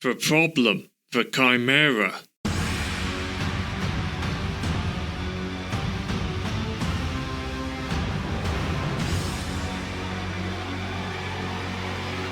The problem, the Chimera.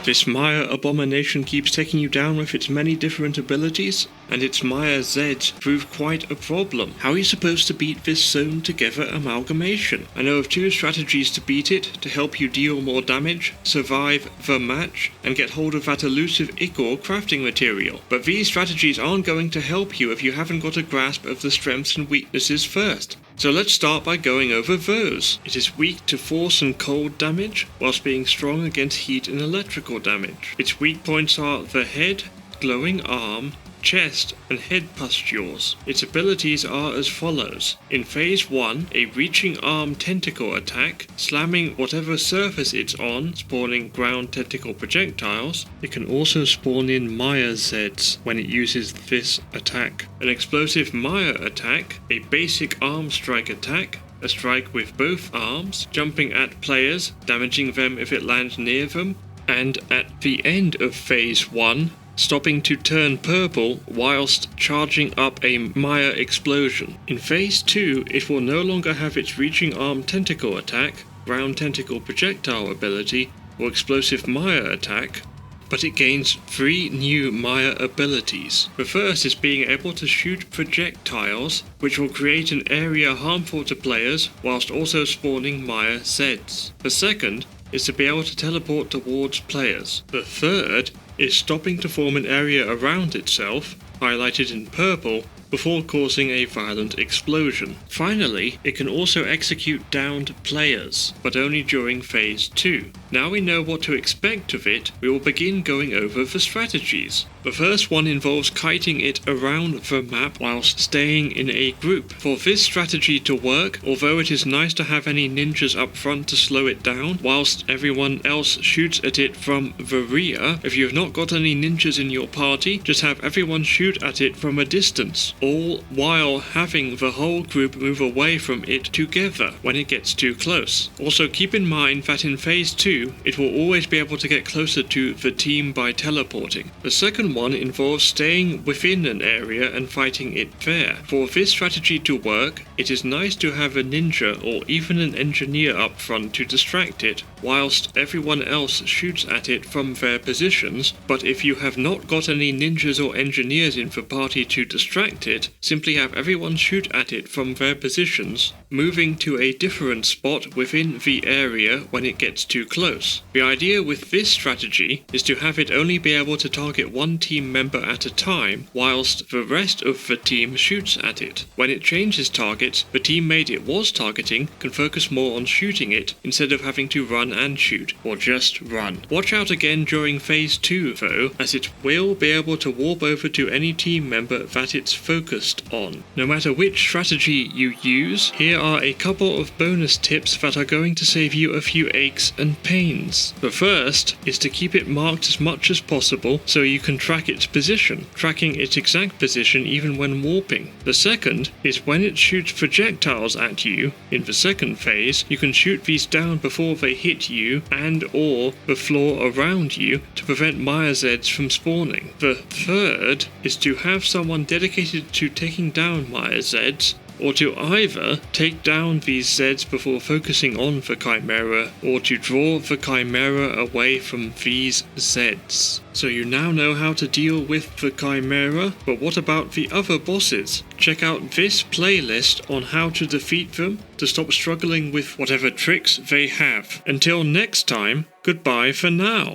This Maya abomination keeps taking you down with its many different abilities, and its Maya Zeds prove quite a problem. How are you supposed to beat this sewn together amalgamation? I know of two strategies to beat it, to help you deal more damage, survive the match, and get hold of that elusive ichor crafting material. But these strategies aren't going to help you if you haven't got a grasp of the strengths and weaknesses first. So let's start by going over those. It is weak to force and cold damage, whilst being strong against heat and electrical damage. Its weak points are the head, glowing arm, chest, and head pustules. Its abilities are as follows. In phase 1, a reaching arm tentacle attack, slamming whatever surface it's on, spawning ground tentacle projectiles. It can also spawn in Maya Zeds when it uses this attack. An explosive Maya attack, a basic arm strike attack, a strike with both arms, jumping at players, damaging them if it lands near them, and at the end of phase 1, stopping to turn purple whilst charging up a Maya explosion. In phase 2, it will no longer have its reaching arm tentacle attack, ground tentacle projectile ability, or explosive Maya attack, but it gains 3 new Maya abilities. The first is being able to shoot projectiles, which will create an area harmful to players whilst also spawning Maya Zeds. The second is to be able to teleport towards players. The third is stopping to form an area around itself, highlighted in purple, before causing a violent explosion. Finally, it can also execute downed players, but only during phase 2. Now we know what to expect of it, we will begin going over the strategies. The first one involves kiting it around the map whilst staying in a group. For this strategy to work, although it is nice to have any ninjas up front to slow it down, whilst everyone else shoots at it from the rear, if you have not got any ninjas in your party, just have everyone shoot at it from a distance, all while having the whole group move away from it together when it gets too close. Also keep in mind that in phase 2, it will always be able to get closer to the team by teleporting. The second one involves staying within an area and fighting it there. For this strategy to work, it is nice to have a ninja or even an engineer up front to distract it, whilst everyone else shoots at it from their positions, but if you have not got any ninjas or engineers in the party to distract it, simply have everyone shoot at it from their positions, moving to a different spot within the area when it gets too close. The idea with this strategy is to have it only be able to target one team member at a time, whilst the rest of the team shoots at it. When it changes targets, the teammate it was targeting can focus more on shooting it instead of having to run and shoot, or just run. Watch out again during phase 2 though, as it will be able to warp over to any team member that it's focused on. No matter which strategy you use, here are a couple of bonus tips that are going to save you a few aches and pains. The first is to keep it marked as much as possible so you can track its position, tracking its exact position even when warping. The second is when it shoots projectiles at you, in the second phase, you can shoot these down before they hit you and or the floor around you to prevent Maya Zeds from spawning. The third is to have someone dedicated to taking down Maya Zeds, or to either take down these Zeds before focusing on the Chimera, or to draw the Chimera away from these Zeds. So you now know how to deal with the Chimera, but what about the other bosses? Check out this playlist on how to defeat them to stop struggling with whatever tricks they have. Until next time, goodbye for now.